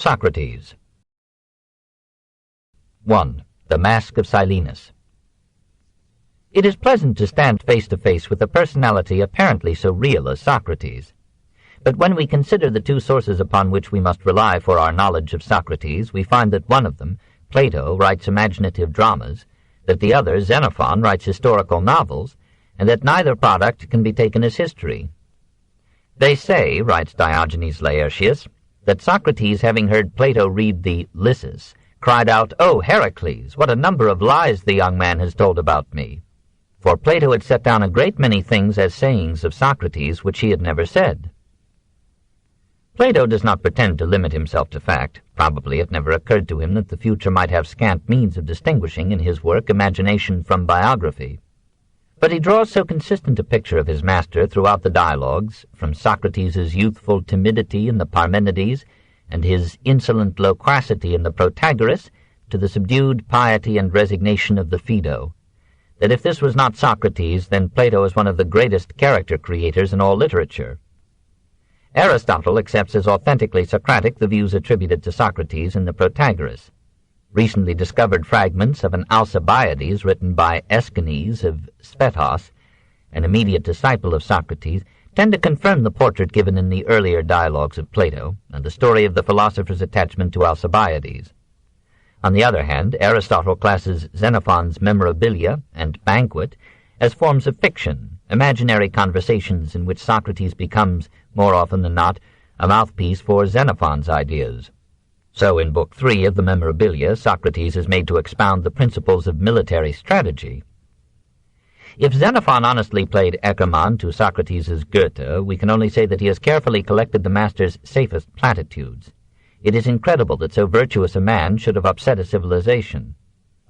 Socrates. 1. The Mask of Silenus. It is pleasant to stand face to face with a personality apparently so real as Socrates. But when we consider the two sources upon which we must rely for our knowledge of Socrates, we find that one of them, Plato, writes imaginative dramas, that the other, Xenophon, writes historical novels, and that neither product can be taken as history. They say, writes Diogenes Laertius, that Socrates, having heard Plato read the Lysis, cried out, "Oh, Heracles, what a number of lies the young man has told about me!" For Plato had set down a great many things as sayings of Socrates which he had never said. Plato does not pretend to limit himself to fact. Probably it never occurred to him that the future might have scant means of distinguishing in his work imagination from biography. But he draws so consistent a picture of his master throughout the dialogues, from Socrates' youthful timidity in the Parmenides and his insolent loquacity in the Protagoras to the subdued piety and resignation of the Phaedo, that if this was not Socrates, then Plato is one of the greatest character creators in all literature. Aristotle accepts as authentically Socratic the views attributed to Socrates in the Protagoras. Recently discovered fragments of an Alcibiades written by Aeschines of Sphetos, an immediate disciple of Socrates, tend to confirm the portrait given in the earlier dialogues of Plato and the story of the philosopher's attachment to Alcibiades. On the other hand, Aristotle classes Xenophon's Memorabilia and Banquet as forms of fiction, imaginary conversations in which Socrates becomes, more often than not, a mouthpiece for Xenophon's ideas. So in Book 3 of the Memorabilia, Socrates is made to expound the principles of military strategy. If Xenophon honestly played Eckermann to Socrates' Goethe, we can only say that he has carefully collected the master's safest platitudes. It is incredible that so virtuous a man should have upset a civilization.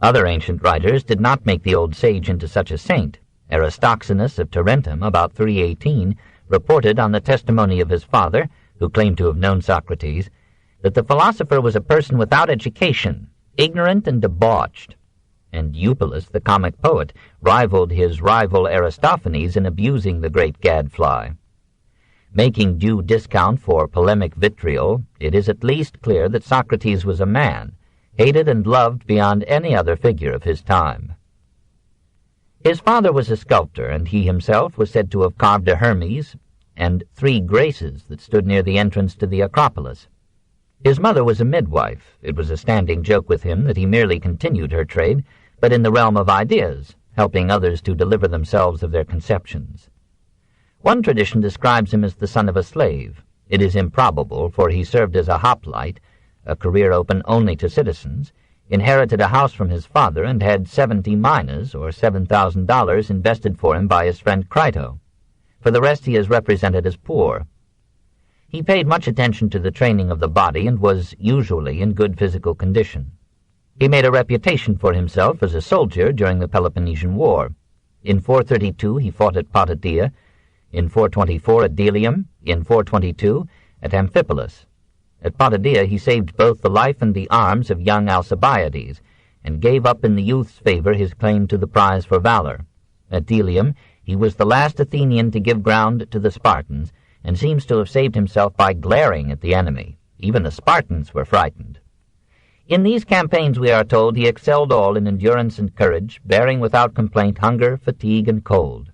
Other ancient writers did not make the old sage into such a saint. Aristoxenus of Tarentum, about 318, reported on the testimony of his father, who claimed to have known Socrates, that the philosopher was a person without education, ignorant and debauched, and Eupolis, the comic poet, rivaled his rival Aristophanes in abusing the great gadfly. Making due discount for polemic vitriol, it is at least clear that Socrates was a man, hated and loved beyond any other figure of his time. His father was a sculptor, and he himself was said to have carved a Hermes and 3 Graces that stood near the entrance to the Acropolis. His mother was a midwife. It was a standing joke with him that he merely continued her trade, but in the realm of ideas, helping others to deliver themselves of their conceptions. One tradition describes him as the son of a slave. It is improbable, for he served as a hoplite, a career open only to citizens, inherited a house from his father, and had 70 minas, or $7,000, invested for him by his friend Crito. For the rest he is represented as poor. He paid much attention to the training of the body and was usually in good physical condition. He made a reputation for himself as a soldier during the Peloponnesian War. In 432 he fought at Potidaea, in 424 at Delium, in 422 at Amphipolis. At Potidaea he saved both the life and the arms of young Alcibiades, and gave up in the youth's favor his claim to the prize for valor. At Delium he was the last Athenian to give ground to the Spartans, and seems to have saved himself by glaring at the enemy. Even the Spartans were frightened. In these campaigns, we are told, he excelled all in endurance and courage, bearing without complaint hunger, fatigue, and cold.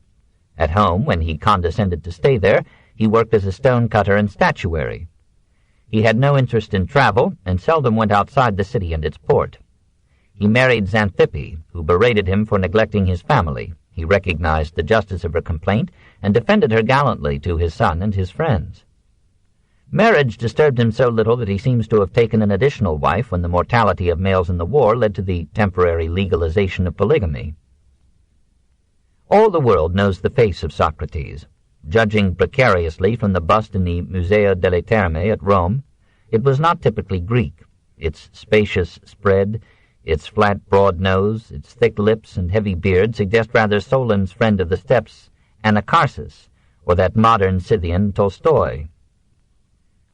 At home, when he condescended to stay there, he worked as a stone cutter and statuary. He had no interest in travel, and seldom went outside the city and its port. He married Xanthippe, who berated him for neglecting his family. He recognized the justice of her complaint, and defended her gallantly to his son and his friends. Marriage disturbed him so little that he seems to have taken an additional wife when the mortality of males in the war led to the temporary legalization of polygamy. All the world knows the face of Socrates. Judging precariously from the bust in the Museo delle Terme at Rome, it was not typically Greek. Its spacious spread, its flat, broad nose, its thick lips and heavy beard suggest rather Solon's friend of the steppes, Anacharsis, or that modern Scythian Tolstoy.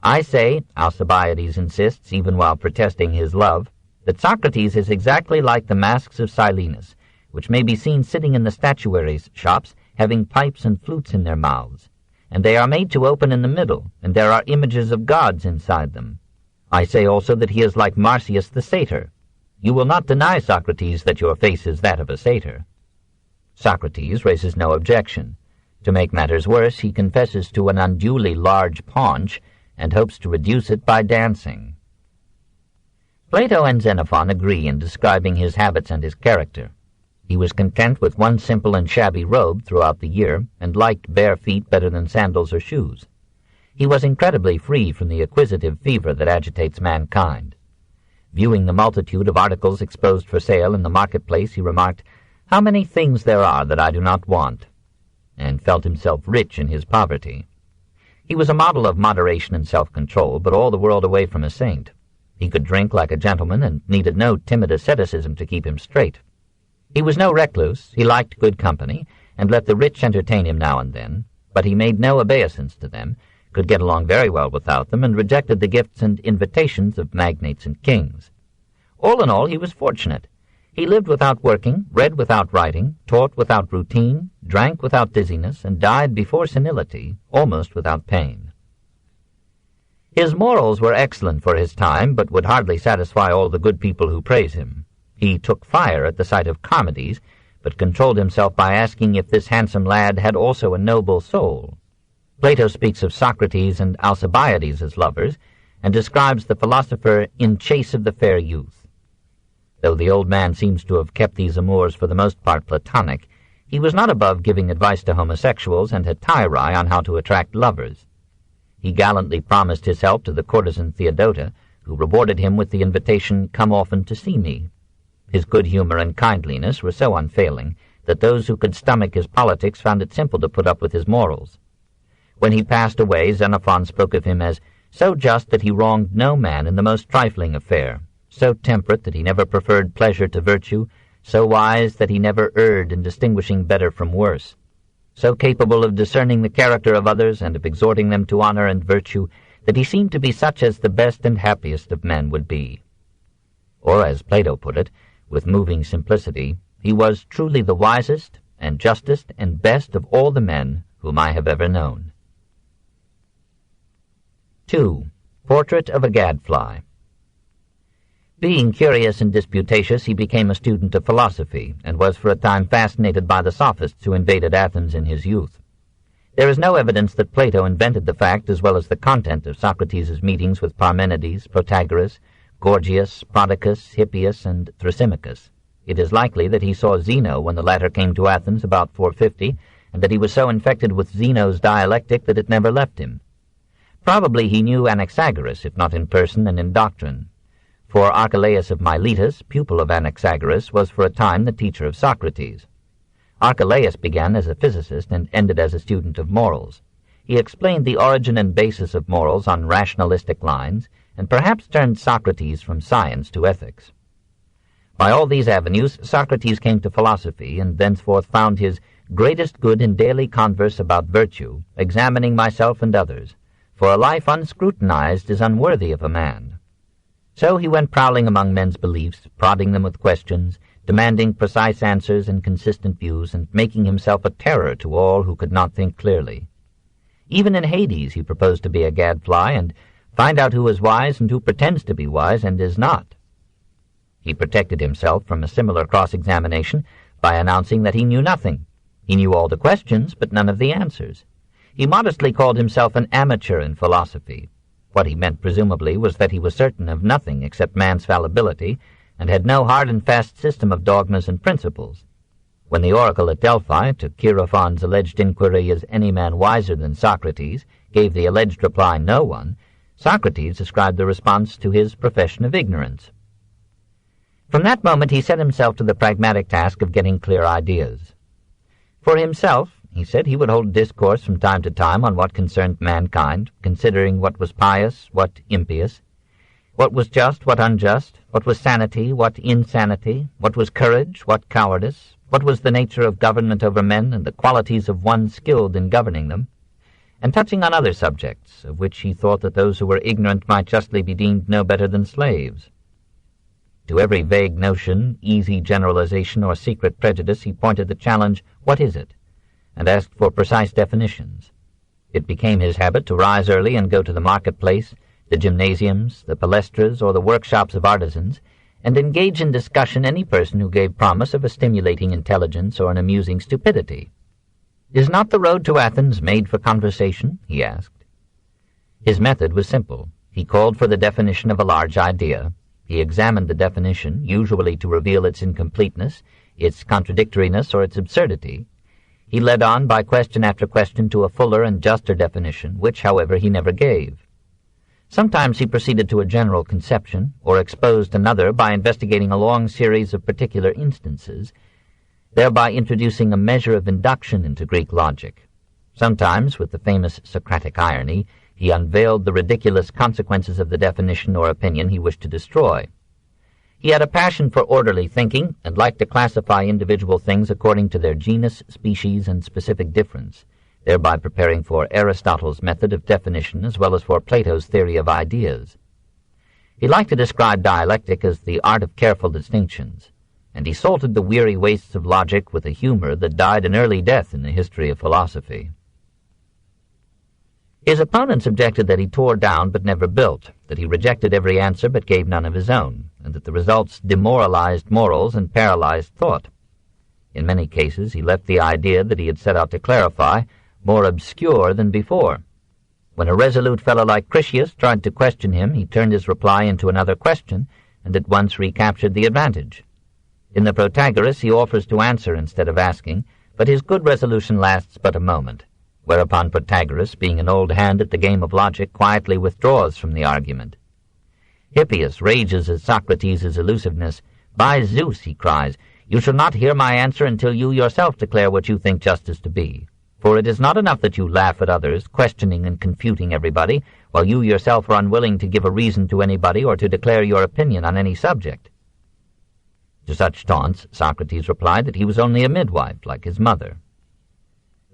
I say, Alcibiades insists, even while protesting his love, that Socrates is exactly like the masks of Silenus, which may be seen sitting in the statuaries' shops, having pipes and flutes in their mouths, and they are made to open in the middle, and there are images of gods inside them. I say also that he is like Marsyas the satyr. You will not deny, Socrates, that your face is that of a satyr. Socrates raises no objection. To make matters worse, he confesses to an unduly large paunch and hopes to reduce it by dancing. Plato and Xenophon agree in describing his habits and his character. He was content with one simple and shabby robe throughout the year, and liked bare feet better than sandals or shoes. He was incredibly free from the acquisitive fever that agitates mankind. Viewing the multitude of articles exposed for sale in the marketplace, he remarked, "How many things there are that I do not want," and felt himself rich in his poverty. He was a model of moderation and self-control, but all the world away from a saint. He could drink like a gentleman and needed no timid asceticism to keep him straight. He was no recluse, he liked good company, and let the rich entertain him now and then, but he made no obeisance to them, could get along very well without them, and rejected the gifts and invitations of magnates and kings. All in all, he was fortunate. He lived without working, read without writing, taught without routine, drank without dizziness, and died before senility, almost without pain. His morals were excellent for his time, but would hardly satisfy all the good people who praise him. He took fire at the sight of Charmides, but controlled himself by asking if this handsome lad had also a noble soul. Plato speaks of Socrates and Alcibiades as lovers, and describes the philosopher in chase of the fair youth. Though the old man seems to have kept these amours for the most part platonic, he was not above giving advice to homosexuals and hetairai on how to attract lovers. He gallantly promised his help to the courtesan Theodota, who rewarded him with the invitation, "Come often to see me." His good humor and kindliness were so unfailing that those who could stomach his politics found it simple to put up with his morals. When he passed away, Xenophon spoke of him as so just that he wronged no man in the most trifling affair, so temperate that he never preferred pleasure to virtue, so wise that he never erred in distinguishing better from worse, so capable of discerning the character of others and of exhorting them to honor and virtue, that he seemed to be such as the best and happiest of men would be. Or, as Plato put it, with moving simplicity, he was truly the wisest and justest and best of all the men whom I have ever known. 2. Portrait of a Gadfly. Being curious and disputatious, he became a student of philosophy, and was for a time fascinated by the sophists who invaded Athens in his youth. There is no evidence that Plato invented the fact as well as the content of Socrates' meetings with Parmenides, Protagoras, Gorgias, Prodicus, Hippias, and Thrasymachus. It is likely that he saw Zeno when the latter came to Athens about 450, and that he was so infected with Zeno's dialectic that it never left him. Probably he knew Anaxagoras, if not in person and in doctrine. For Archelaus of Miletus, pupil of Anaxagoras, was for a time the teacher of Socrates. Archelaus began as a physicist and ended as a student of morals. He explained the origin and basis of morals on rationalistic lines, and perhaps turned Socrates from science to ethics. By all these avenues, Socrates came to philosophy, and thenceforth found his greatest good in daily converse about virtue, examining myself and others, for a life unscrutinized is unworthy of a man. So he went prowling among men's beliefs, prodding them with questions, demanding precise answers and consistent views, and making himself a terror to all who could not think clearly. Even in Hades he proposed to be a gadfly, and find out who is wise and who pretends to be wise and is not. He protected himself from a similar cross-examination by announcing that he knew nothing. He knew all the questions, but none of the answers. He modestly called himself an amateur in philosophy. What he meant, presumably, was that he was certain of nothing except man's fallibility, and had no hard and fast system of dogmas and principles. When the oracle at Delphi, to Chaerephon's alleged inquiry, "Is any man wiser than Socrates?" gave the alleged reply, "No one," Socrates ascribed the response to his profession of ignorance. From that moment he set himself to the pragmatic task of getting clear ideas. For himself, he said, he would hold discourse from time to time on what concerned mankind, considering what was pious, what impious, what was just, what unjust, what was sanity, what insanity, what was courage, what cowardice, what was the nature of government over men and the qualities of one skilled in governing them, and touching on other subjects, of which he thought that those who were ignorant might justly be deemed no better than slaves. To every vague notion, easy generalization, or secret prejudice he pointed the challenge, "What is it?" and asked for precise definitions. It became his habit to rise early and go to the marketplace, the gymnasiums, the palestras, or the workshops of artisans, and engage in discussion any person who gave promise of a stimulating intelligence or an amusing stupidity. "Is not the road to Athens made for conversation?" he asked. His method was simple. He called for the definition of a large idea. He examined the definition, usually to reveal its incompleteness, its contradictoriness, or its absurdity. He led on by question after question to a fuller and juster definition, which, however, he never gave. Sometimes he proceeded to a general conception, or exposed another by investigating a long series of particular instances, thereby introducing a measure of induction into Greek logic. Sometimes, with the famous Socratic irony, he unveiled the ridiculous consequences of the definition or opinion he wished to destroy. He had a passion for orderly thinking and liked to classify individual things according to their genus, species, and specific difference, thereby preparing for Aristotle's method of definition as well as for Plato's theory of ideas. He liked to describe dialectic as the art of careful distinctions, and he salted the weary wastes of logic with a humor that died an early death in the history of philosophy. His opponents objected that he tore down but never built, that he rejected every answer but gave none of his own, and that the results demoralized morals and paralyzed thought. In many cases he left the idea that he had set out to clarify more obscure than before. When a resolute fellow like Critias tried to question him, he turned his reply into another question, and at once recaptured the advantage. In the Protagoras he offers to answer instead of asking, but his good resolution lasts but a moment, whereupon Protagoras, being an old hand at the game of logic, quietly withdraws from the argument. Hippias rages at Socrates' elusiveness. "By Zeus," he cries, "you shall not hear my answer until you yourself declare what you think justice to be. For it is not enough that you laugh at others, questioning and confuting everybody, while you yourself are unwilling to give a reason to anybody or to declare your opinion on any subject." To such taunts Socrates replied that he was only a midwife, like his mother.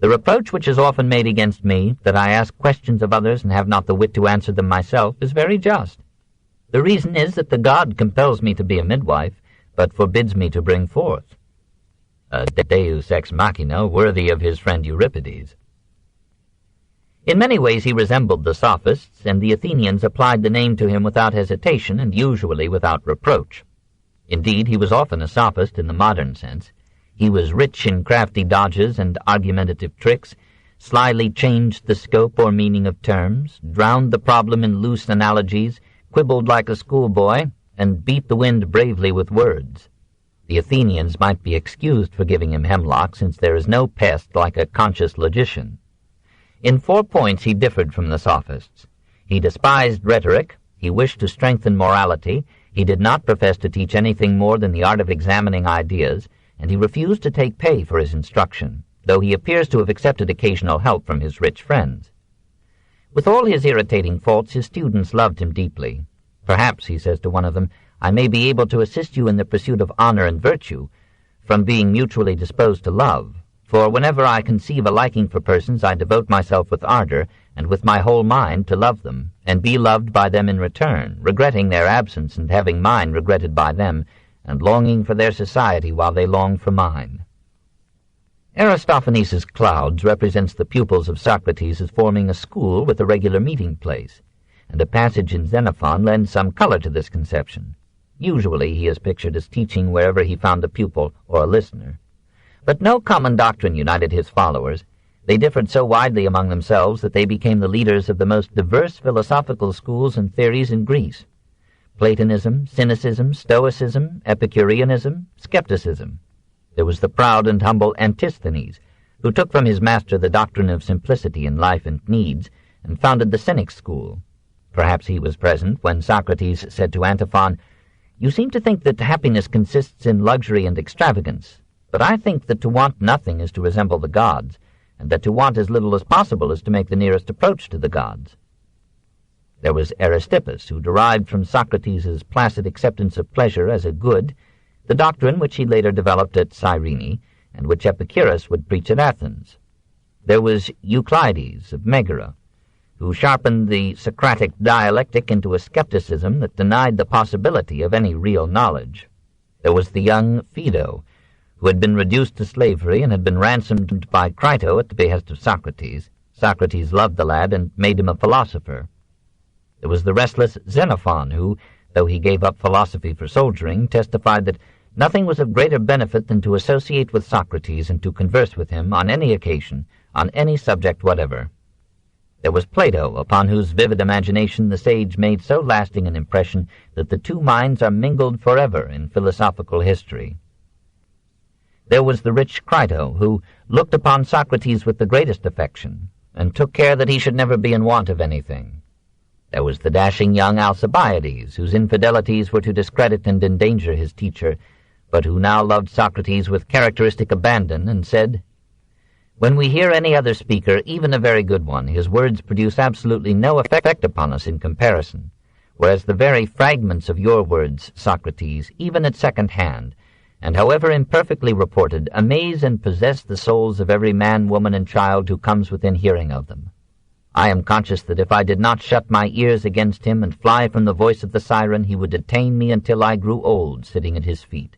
"The reproach which is often made against me, that I ask questions of others and have not the wit to answer them myself, is very just. The reason is that the god compels me to be a midwife, but forbids me to bring forth." A deus ex machina worthy of his friend Euripides. In many ways he resembled the sophists, and the Athenians applied the name to him without hesitation and usually without reproach. Indeed, he was often a sophist in the modern sense. He was rich in crafty dodges and argumentative tricks, slyly changed the scope or meaning of terms, drowned the problem in loose analogies, quibbled like a schoolboy, and beat the wind bravely with words. The Athenians might be excused for giving him hemlock, since there is no pest like a conscious logician. In 4 points he differed from the sophists. He despised rhetoric, he wished to strengthen morality, he did not profess to teach anything more than the art of examining ideas, and he refused to take pay for his instruction, though he appears to have accepted occasional help from his rich friends. With all his irritating faults, his students loved him deeply. "Perhaps," he says to one of them, "I may be able to assist you in the pursuit of honor and virtue, from being mutually disposed to love. For whenever I conceive a liking for persons, I devote myself with ardor, and with my whole mind, to love them, and be loved by them in return, regretting their absence, and having mine regretted by them, and longing for their society while they long for mine." Aristophanes' Clouds represents the pupils of Socrates as forming a school with a regular meeting place, and a passage in Xenophon lends some color to this conception. Usually he is pictured as teaching wherever he found a pupil or a listener. But no common doctrine united his followers. They differed so widely among themselves that they became the leaders of the most diverse philosophical schools and theories in Greece: Platonism, Cynicism, Stoicism, Epicureanism, Skepticism. There was the proud and humble Antisthenes, who took from his master the doctrine of simplicity in life and needs, and founded the Cynic school. Perhaps he was present when Socrates said to Antiphon, "You seem to think that happiness consists in luxury and extravagance, but I think that to want nothing is to resemble the gods, and that to want as little as possible is to make the nearest approach to the gods." There was Aristippus, who derived from Socrates' placid acceptance of pleasure as a good the doctrine which he later developed at Cyrene, and which Epicurus would preach at Athens. There was Euclides of Megara, who sharpened the Socratic dialectic into a skepticism that denied the possibility of any real knowledge. There was the young Phaedo, who had been reduced to slavery and had been ransomed by Crito at the behest of Socrates. Socrates loved the lad and made him a philosopher. There was the restless Xenophon, who, though he gave up philosophy for soldiering, testified that nothing was of greater benefit than to associate with Socrates and to converse with him on any occasion, on any subject whatever. There was Plato, upon whose vivid imagination the sage made so lasting an impression that the two minds are mingled forever in philosophical history. There was the rich Crito, who looked upon Socrates with the greatest affection, and took care that he should never be in want of anything. There was the dashing young Alcibiades, whose infidelities were to discredit and endanger his teacher, but who now loved Socrates with characteristic abandon, and said, "When we hear any other speaker, even a very good one, his words produce absolutely no effect upon us in comparison, whereas the very fragments of your words, Socrates, even at second hand, and however imperfectly reported, amaze and possess the souls of every man, woman, and child who comes within hearing of them. I am conscious that if I did not shut my ears against him and fly from the voice of the siren, he would detain me until I grew old, sitting at his feet.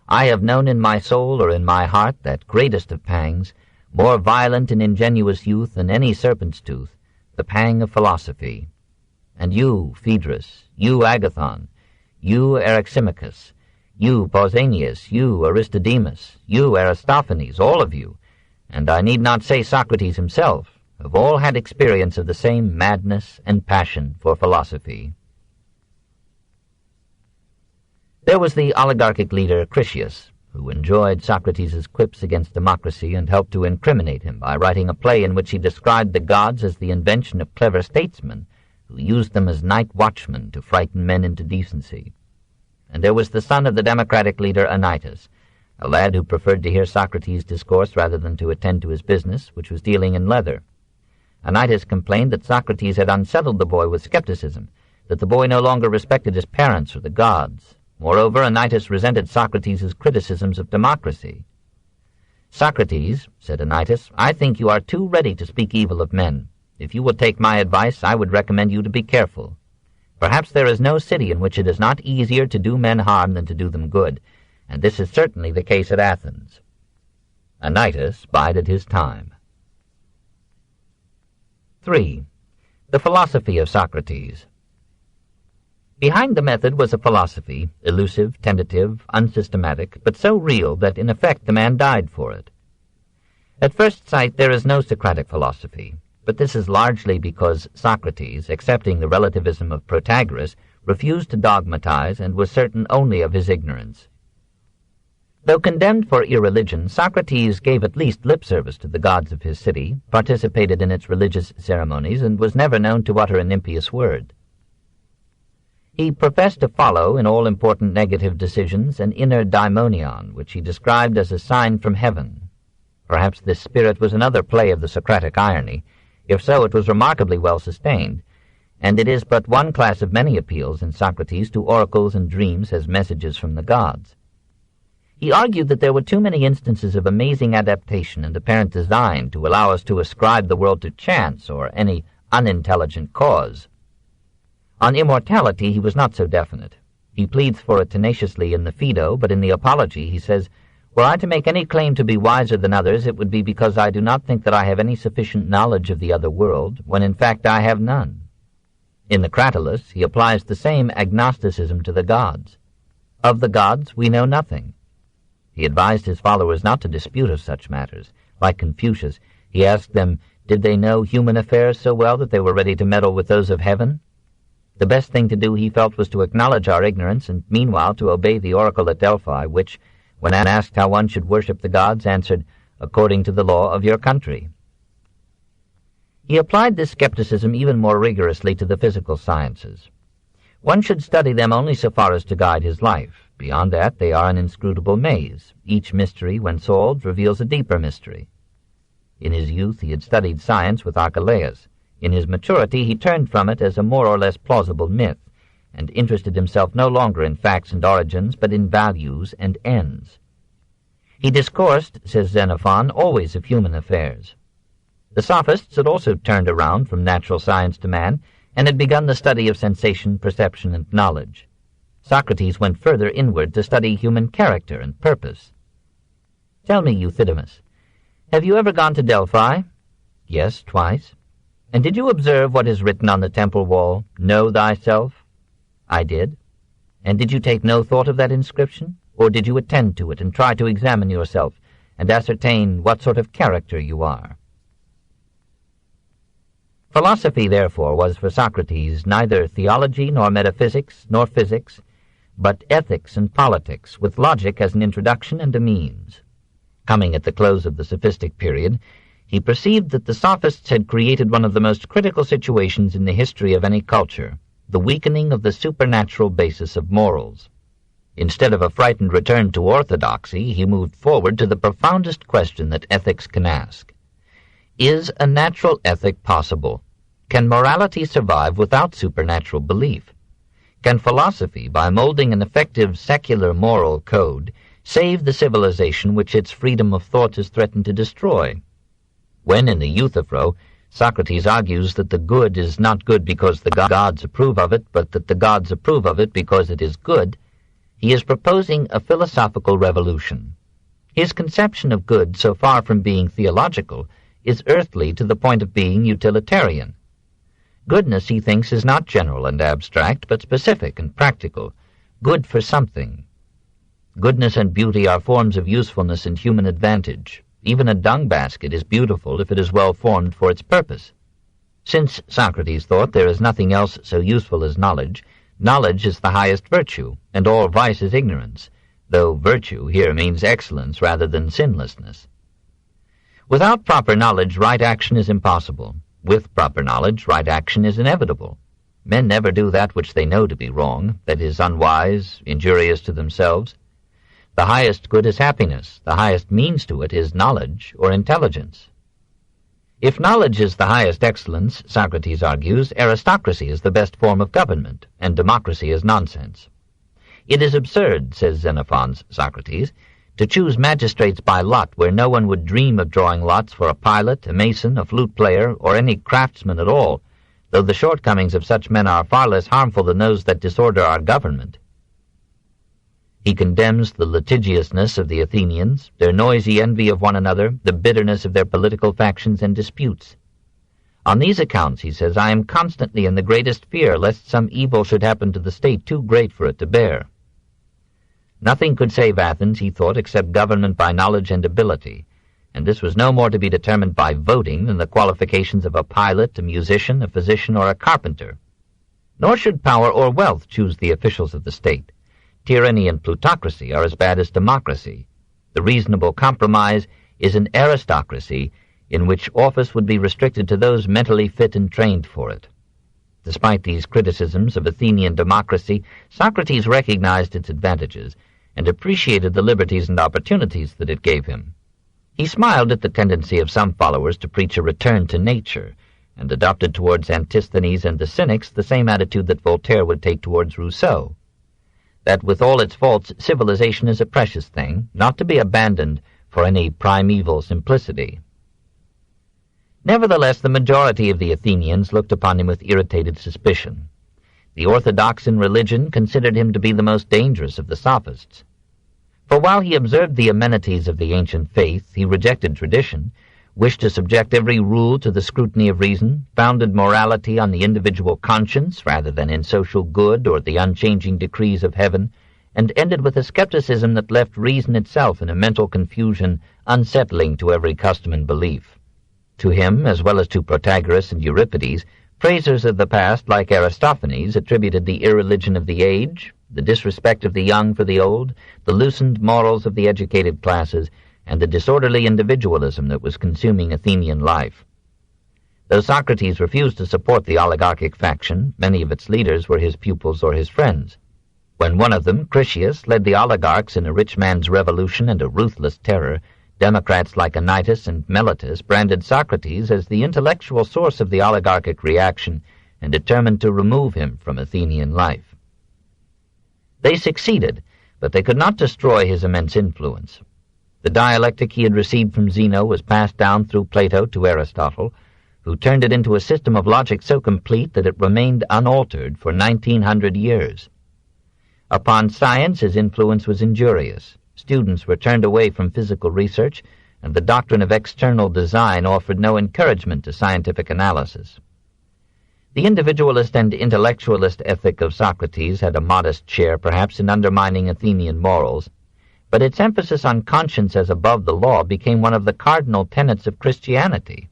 I have known in my soul or in my heart that greatest of pangs, more violent in ingenuous youth than any serpent's tooth, the pang of philosophy. And you, Phaedrus, you, Agathon, you, Eryximachus, you, Pausanias, you, Aristodemus, you, Aristophanes, all of you, and I need not say Socrates himself, have all had experience of the same madness and passion for philosophy. There was the oligarchic leader Critias, who enjoyed Socrates' quips against democracy and helped to incriminate him by writing a play in which he described the gods as the invention of clever statesmen who used them as night watchmen to frighten men into decency. And there was the son of the democratic leader Anytus, a lad who preferred to hear Socrates discourse rather than to attend to his business, which was dealing in leather. Anytus complained that Socrates had unsettled the boy with skepticism, that the boy no longer respected his parents or the gods. Moreover, Anytus resented Socrates' criticisms of democracy. "Socrates," said Anytus, "I think you are too ready to speak evil of men. If you will take my advice, I would recommend you to be careful. Perhaps there is no city in which it is not easier to do men harm than to do them good, and this is certainly the case at Athens." Anytus bided his time. 3. The philosophy of Socrates. Behind the method was a philosophy, elusive, tentative, unsystematic, but so real that in effect the man died for it. At first sight there is no Socratic philosophy, but this is largely because Socrates, accepting the relativism of Protagoras, refused to dogmatize and was certain only of his ignorance. Though condemned for irreligion, Socrates gave at least lip service to the gods of his city, participated in its religious ceremonies, and was never known to utter an impious word. He professed to follow, in all important negative decisions, an inner daimonion, which he described as a sign from heaven. Perhaps this spirit was another play of the Socratic irony. If so, it was remarkably well sustained, and it is but one class of many appeals in Socrates to oracles and dreams as messages from the gods. He argued that there were too many instances of amazing adaptation and apparent design to allow us to ascribe the world to chance or any unintelligent cause. On immortality he was not so definite. He pleads for it tenaciously in the Phaedo, but in the Apology he says, "Were I to make any claim to be wiser than others, it would be because I do not think that I have any sufficient knowledge of the other world, when in fact I have none." In the Cratylus he applies the same agnosticism to the gods. Of the gods we know nothing. He advised his followers not to dispute of such matters. Like Confucius, he asked them, did they know human affairs so well that they were ready to meddle with those of heaven? The best thing to do, he felt, was to acknowledge our ignorance, and meanwhile to obey the oracle at Delphi, which, when asked how one should worship the gods, answered, "According to the law of your country." He applied this skepticism even more rigorously to the physical sciences. One should study them only so far as to guide his life. Beyond that, they are an inscrutable maze. Each mystery, when solved, reveals a deeper mystery. In his youth he had studied science with Archelaus. In his maturity he turned from it as a more or less plausible myth, and interested himself no longer in facts and origins, but in values and ends. He discoursed, says Xenophon, always of human affairs. The sophists had also turned around from natural science to man, and had begun the study of sensation, perception, and knowledge. Socrates went further inward to study human character and purpose. "Tell me, Euthydemus, have you ever gone to Delphi?" "Yes, twice." And did you observe what is written on the temple wall? Know thyself? I did. And did you take no thought of that inscription? Or did you attend to it and try to examine yourself and ascertain what sort of character you are? Philosophy, therefore, was for Socrates neither theology nor metaphysics nor physics, but ethics and politics, with logic as an introduction and a means. Coming at the close of the sophistic period, he perceived that the sophists had created one of the most critical situations in the history of any culture, the weakening of the supernatural basis of morals. Instead of a frightened return to orthodoxy, he moved forward to the profoundest question that ethics can ask. Is a natural ethic possible? Can morality survive without supernatural belief? Can philosophy, by molding an effective secular moral code, save the civilization which its freedom of thought is threatened to destroy? When, in the Euthyphro, Socrates argues that the good is not good because the gods approve of it, but that the gods approve of it because it is good, he is proposing a philosophical revolution. His conception of good, so far from being theological, is earthly to the point of being utilitarian. Goodness, he thinks, is not general and abstract, but specific and practical, good for something. Goodness and beauty are forms of usefulness and human advantage. Even a dung basket is beautiful if it is well formed for its purpose. Since, Socrates thought, there is nothing else so useful as knowledge, knowledge is the highest virtue, and all vice is ignorance, though virtue here means excellence rather than sinlessness. Without proper knowledge, right action is impossible. With proper knowledge, right action is inevitable. Men never do that which they know to be wrong, that is unwise, injurious to themselves. The highest good is happiness. The highest means to it is knowledge or intelligence. If knowledge is the highest excellence, Socrates argues, aristocracy is the best form of government, and democracy is nonsense. It is absurd, says Xenophon's Socrates, to choose magistrates by lot where no one would dream of drawing lots for a pilot, a mason, a flute player, or any craftsman at all, though the shortcomings of such men are far less harmful than those that disorder our government. He condemns the litigiousness of the Athenians, their noisy envy of one another, the bitterness of their political factions and disputes. On these accounts, he says, I am constantly in the greatest fear lest some evil should happen to the state too great for it to bear. Nothing could save Athens, he thought, except government by knowledge and ability, and this was no more to be determined by voting than the qualifications of a pilot, a musician, a physician, or a carpenter. Nor should power or wealth choose the officials of the state. Tyranny and plutocracy are as bad as democracy. The reasonable compromise is an aristocracy in which office would be restricted to those mentally fit and trained for it. Despite these criticisms of Athenian democracy, Socrates recognized its advantages and appreciated the liberties and opportunities that it gave him. He smiled at the tendency of some followers to preach a return to nature, and adopted towards Antisthenes and the Cynics the same attitude that Voltaire would take towards Rousseau, that with all its faults, civilization is a precious thing, not to be abandoned for any primeval simplicity. Nevertheless, the majority of the Athenians looked upon him with irritated suspicion. The orthodox in religion considered him to be the most dangerous of the sophists. For while he observed the amenities of the ancient faith, he rejected tradition, wished to subject every rule to the scrutiny of reason, founded morality on the individual conscience rather than in social good or the unchanging decrees of heaven, and ended with a skepticism that left reason itself in a mental confusion unsettling to every custom and belief. To him, as well as to Protagoras and Euripides, praisers of the past, like Aristophanes, attributed the irreligion of the age, the disrespect of the young for the old, the loosened morals of the educated classes, and the disorderly individualism that was consuming Athenian life. Though Socrates refused to support the oligarchic faction, many of its leaders were his pupils or his friends. When one of them, Critias, led the oligarchs in a rich man's revolution and a ruthless terror, Democrats like Anytus and Meletus branded Socrates as the intellectual source of the oligarchic reaction and determined to remove him from Athenian life. They succeeded, but they could not destroy his immense influence. The dialectic he had received from Zeno was passed down through Plato to Aristotle, who turned it into a system of logic so complete that it remained unaltered for 1900 years. Upon science his influence was injurious. Students were turned away from physical research, and the doctrine of external design offered no encouragement to scientific analysis. The individualist and intellectualist ethic of Socrates had a modest share perhaps in undermining Athenian morals, but its emphasis on conscience as above the law became one of the cardinal tenets of Christianity.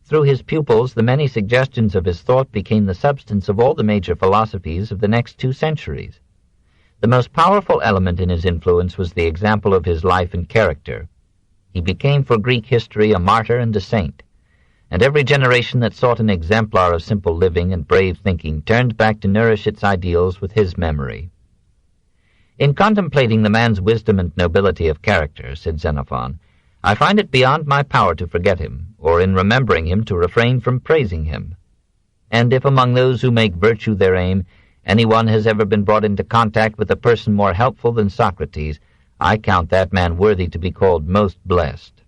Through his pupils, the many suggestions of his thought became the substance of all the major philosophies of the next 2 centuries. The most powerful element in his influence was the example of his life and character. He became for Greek history a martyr and a saint, and every generation that sought an exemplar of simple living and brave thinking turned back to nourish its ideals with his memory. "In contemplating the man's wisdom and nobility of character," said Xenophon, "I find it beyond my power to forget him, or in remembering him to refrain from praising him. And if among those who make virtue their aim, anyone has ever been brought into contact with a person more helpful than Socrates, I count that man worthy to be called most blessed."